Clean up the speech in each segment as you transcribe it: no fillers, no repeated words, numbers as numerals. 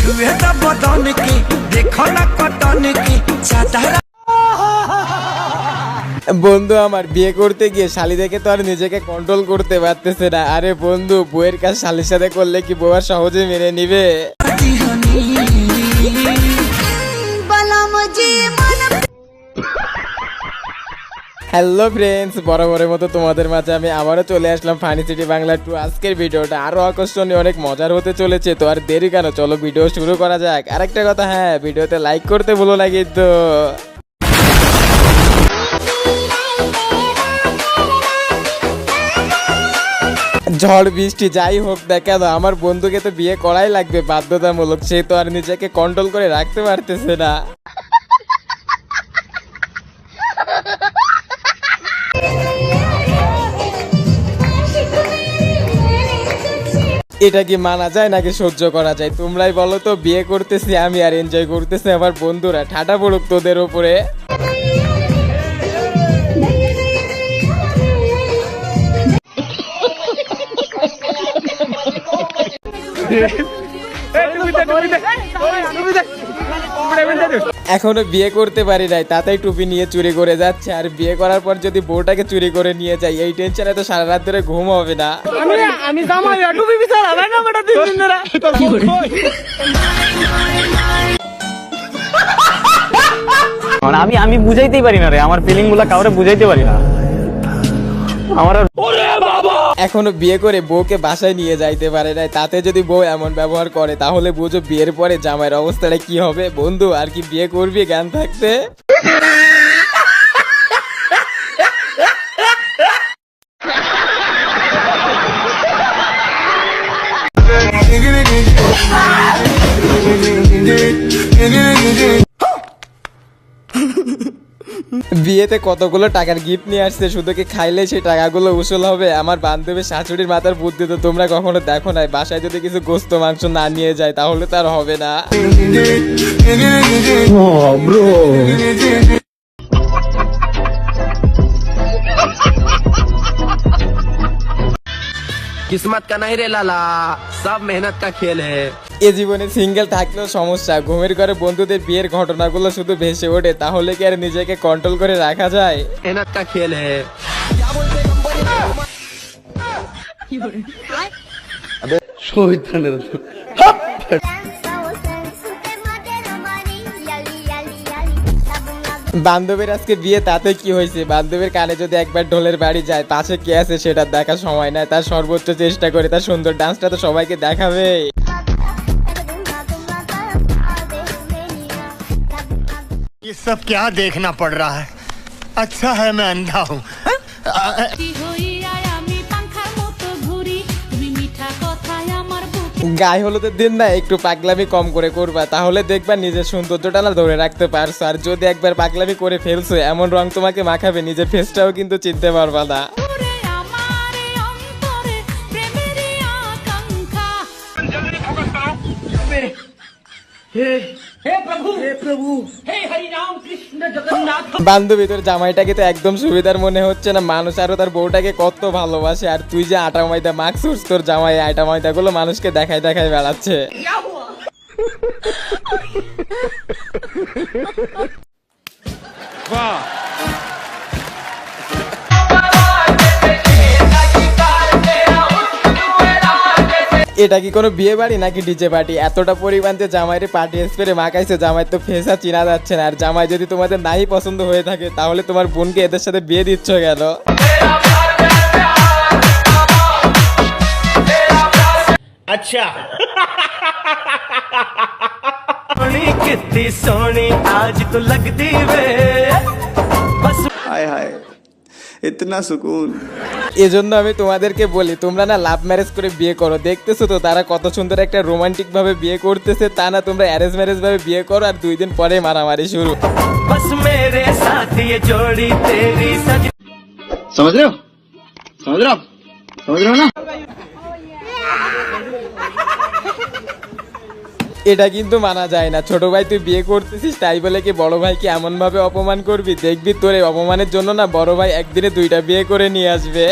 छुए तो बदन की देखो ना कटन की चादर। বন্ধু আমার বিয়ে করতে গিয়ে শালি দেখে তো আর নিজেকে কন্ট্রোল করতে পারতেছে না। আরে বন্ধু, বউয়ের কাজ শালির সাথে করলে কি বউ আর সহজে মেনে নিবে? হ্যালো ফ্রেন্ডস, বরাবরের মতো তোমাদের মাঝে আমি আবারও চলে আসলাম ফানি সিটি বাংলা 2। আজকের ভিডিওটা আরো আকর্ষণীয়, অনেক মজার হতে চলেছে। তো আর দেরি কেন, চলো ভিডিও শুরু করা যাক। আরেকটা কথা, হ্যাঁ, ভিডিওতে লাইক করতে ভুলো না কিন্তু। ঝড় বৃষ্টি যাই হোক না কেন, আমার বন্ধুকে তো বিয়ে করাই লাগবে বাধ্যতামূলক। সে তো আর নিজেকে কন্ট্রোল করে রাখতে পারতেছে না। এটা কি মানা যায় নাকি সহ্য করা যায়? তোমরাই বলো তো। বিয়ে করতেছি আমি আর এনজয় করতেছে আমার বন্ধুরা। ঠাটা পড়ুক তোদের উপরে। এখনো বিয়ে করতে পারি নাই, তাতেই টুপি নিয়ে চুরি করে যাচ্ছে। আর বিয়ে করার পর যদি বউটাকে চুরি করে নিয়ে যাই, এই টেনশনে তো সারা রাত ধরে ঘুম হবে না। আমি টুপি আমি বুঝাইতেই পারি না রে, আমার ফিলিং গুলা কাউরে বুঝাইতে পারি না। এখনো বিয়ে করে বউকে বাসায় নিয়ে যাইতে পারে নাই, তাতে যদি বউ এমন ব্যবহার করে তাহলে বুঝো বিয়ের পরে জামাইয়ের অবস্থাটা কি হবে। বন্ধু, আর কি বিয়ে করবি জ্ঞান থাকতে? বিয়েতে কতগুলো টাকার গিফট নিয়ে আসছে, শুধু কি খাইলে সেই টাকাগুলো উসুল হবে? আমার বান্ধবীর শাশুড়ির মাথার বুদ্ধি তো তোমরা কখনো দেখো নাই। বাসায় যদি কিছু গোস্ত মাংস না নিয়ে যায় তাহলে তো আর হবে না। किस्मत का नहीं रे लाला, सब मेहनत का खेल है। এ জীবনে সিঙ্গেল থাকলেও সমস্যা। ঘুমের ঘরে বন্ধুদের বিয়ের ঘটনাগুলো শুধু ভেসে ওঠে, তাহলে কি আর নিজেকে কন্ট্রোল করে রাখা যায়? मेहनत का खेल है। বান্ধবীর আজকে বিয়ে, তাতে কি হয়েছে? বান্ধবীর কানে যদি একবার ঢোলের বাড়ি যায়, পাশে কে আছে সেটা দেখার সময় নাই। তার সর্বোচ্চ চেষ্টা করে তার সুন্দর ডান্সটা তো সবাইকে দেখাবে। ये सब क्या देखना पड़ रहा है? अच्छा है मैं अंधा हूँ। গায়ে হলুদের দিন না, একটু পাগলামি কম করে করবা, তাহলে দেখবা নিজের সৌন্দর্যটা না ধরে রাখতে পারছো। আর যদি একবার পাগলামি করে ফেলছো, এমন রং তোমাকে মাখাবে নিজের ফেসটাও কিন্তু চিনতে পারবা না। বান্ধবী, তোর জামাইটাকে তো একদম সুবিধার মনে হচ্ছে না। মানুষ আরো তার বউটাকে কত ভালোবাসে, আর তুই যে আটা ময়দা মাখছিস, তোর জামাই আটা ময়দা গুলো মানুষকে দেখাই দেখাই বেড়াচ্ছে। এটা কি কোনো বিয়ে বাড়ি নাকি ডিজে পার্টি? এতটা পরিমাণ যে জামাইরে পার্টি স্প্রে মাখাইছে, জামাই তো ফেসা চিনা যাচ্ছে না। আর জামাই যদি তোমাদের নাই পছন্দ হয়ে থাকে, তাহলে তোমার বোনকে এদের সাথে বিয়ে দিচ্ছ কেন? अच्छा कितनी सोनी आज तो लगती वे। हाय हाय इतना सुकून। এজন্য আমি তোমাদেরকে বলি, তোমরা না লাভ ম্যারেজ করে বিয়ে করো। দেখতেছো তো তারা কত সুন্দর একটা রোমান্টিক ভাবে বিয়ে করতেছে। তা না তোমরা অ্যারেঞ্জ ম্যারেজ ভাবে বিয়ে করো, আর 2 দিন পরে মারামারি শুরু। बस मेरे साथ ये जोड़ी तेरी सज। समझ रहे हो? समझ रहे हो? समझ रहे हो ना? এটা কিন্তু মানা যায় না। ছোট ভাই তুই বিয়ে করতেছিস, তাই বলে কি বড় ভাইকে এমন ভাবে অপমান করবি? দেখবি তোর এই অপমানের জন্য না বড় ভাই একদিনে 2টা বিয়ে করে নিয়ে আসবে।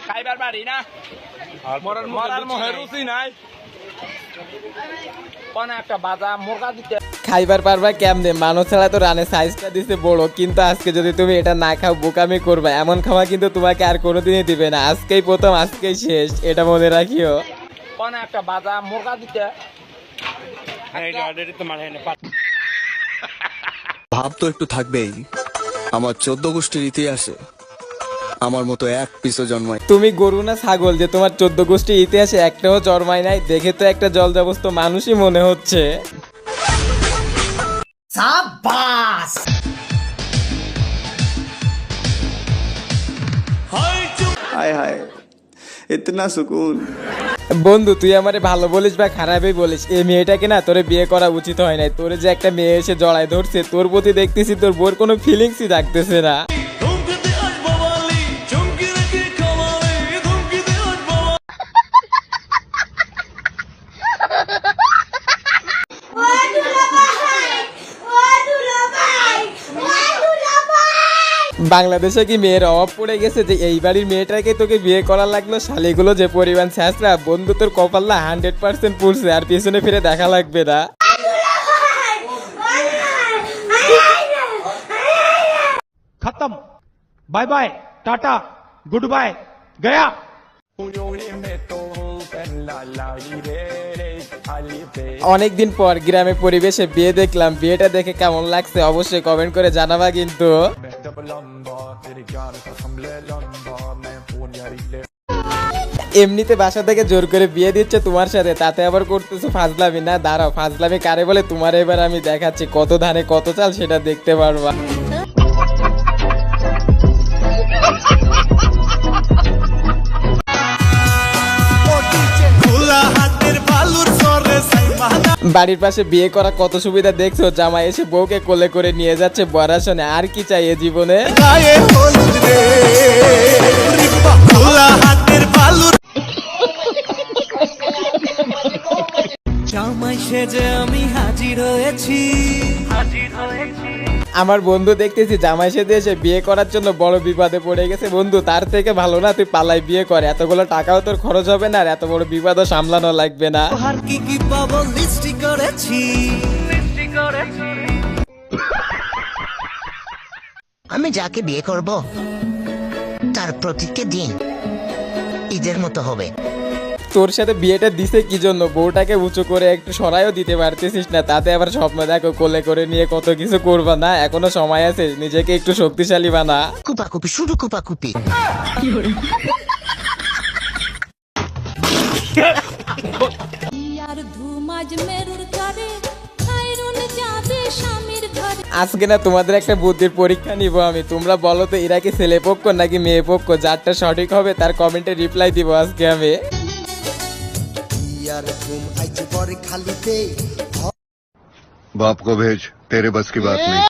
খাইবার বাড়ি না মরার মোহে রুচি নাই কোন একটা বাজা মুরগা দিতে খাইবার পারবা কেমনে? মানুষ ছাড়া তো রানে সাইজটা দিছে বড়, কিন্তু আজকে যদি তুমি এটা না খাও বোকামি করবা, এমন খাওয়া কিন্তু তোমাকে আর কোনোদিনই দিবে না। আজকেই প্রথম, আজকেই শেষ, এটা মনে রাখিও। কোন একটা বাজা মুরগা দিতে ভাব তো একটু থাকবেই। আমার 14 গোষ্ঠীর ইতিহাসে আমার মতো এক পিসও জন্মায়। তুমি গরু না ছাগল যে তোমার 14 গোষ্ঠী ইতিহাসে একটাও জন্মায় নাই? দেখে তো একটা জলজবস্ত মানুষই মনে হচ্ছে। हाय हाय इतना सुकून। বন্ধু তুই আমারে ভালো বলিস বা খারাপই বলিস, এই মেয়েটাকে না তোরে বিয়ে করা উচিত হয় নাই। তোরে যে একটা মেয়ে এসে জড়ায় ধরছে, তোর প্রতি দেখতেছি তোর বোর কোনো ফিলিংসই থাকতেছে না। বাংলাদেশে কি মেয়ের অভাব পড়ে গেছে যে এই বাড়ির মেয়েটাকে তোকে বিয়ে করা লাগলো? শালিগুলো যে পরিমাণ ছ্যাঁচড়া, বন্ধু তোর কপাল না 100% পুড়ছে, আর পিছনে ফিরে দেখা লাগবে না। खत्म bye bye tata good bye गया। অনেকদিন পর গ্রামে পরিবেশে বিয়ে দেখলাম, বিয়েটা দেখে কেমন লাগছে অবশ্যই কমেন্ট করে জানাবা কিন্তু। এমনিতে বাসা থেকে জোর করে বিয়ে দিচ্ছে তোমার সাথে, তাতে আবার করতেছো ফাজলামি। না দাঁড়াও, ফাজলামি কারে বলে তোমার এবার আমি দেখাচ্ছি। কত ধানে কত চাল সেটা দেখতে পারবা। বাড়ির পাশে বিয়ে করা কত সুবিধা দেখছো? জামাই এসে বউকে কোলে করে নিয়ে যাচ্ছে বরাসনে, আর কি চাই এ জীবনে? জামাই সেজে আমি হাজির হয়েছি আমার বন্ধু দেখতেছি জামাই সেজে এসে বিয়ে করার জন্য বড় বিপদে পড়ে গেছে। বন্ধু তার থেকে ভালো না তুই পালাই বিয়ে করে, এতগুলো টাকাও তোর খরচ হবে না, আর এত বড় বিপদও সামলানো লাগবে না। আর কি কি পাবো লিস্টি করেছি আমি যাকে বিয়ে করব তার প্রত্যেকটা দিন ঈদের মতো হবে। তোর সাথে বিয়েটা দিছে কি জন্য? বউটাকে উঁচু করে একটু সরাইও দিতে পারতেছিস না, তাতে আবার স্বপ্ন দেখো কোলে করে নিয়ে কত কিছু করবা। না এখনো সময় আছে, নিজেকে একটু শক্তিশালী বানা। কুপাকুপি শুধু কুপাকুপি। আজকে না তোমাদের একটা বুদ্ধির পরীক্ষা নিব আমি। তোমরা বলো তো এরা কি ছেলে পক্ষ নাকি মেয়ে পক্ষ? যারটা সঠিক হবে তার কমেন্টে রিপ্লাই দিব আজকে আমি। बाप को भेज, तेरे बस की बात नहीं।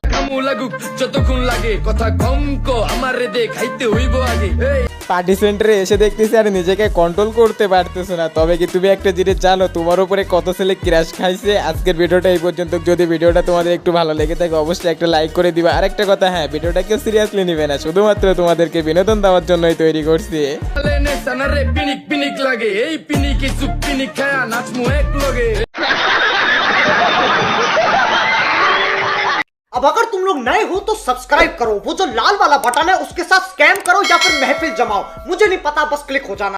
পার্টি সেন্টারে এসে দেখতেছি আর নিজেকে কন্ট্রোল করতে পারতেছো না। তবে কি তুমি একটা জিনিস জানো, তোমার উপরে কত ছেলে ক্র্যাশ খাইছে? আজকের ভিডিওটা এই পর্যন্ত। যদি ভিডিওটা তোমাদের একটু ভালো লেগে থাকে অবশ্যই একটা লাইক করে দিবা। আর একটা কথা, হ্যাঁ ভিডিওটা কেউ সিরিয়াসলি নিবে না, শুধুমাত্র তোমাদেরকে বিনোদন দেওয়ার জন্যই তৈরি করছি। अब अगर तुम लोग नए हो तो सब्सक्राइब करो, वो जो लाल वाला बटन है उसके साथ स्कैम करो या फिर महफिल जमाओ, मुझे नहीं पता, बस क्लिक हो जाना।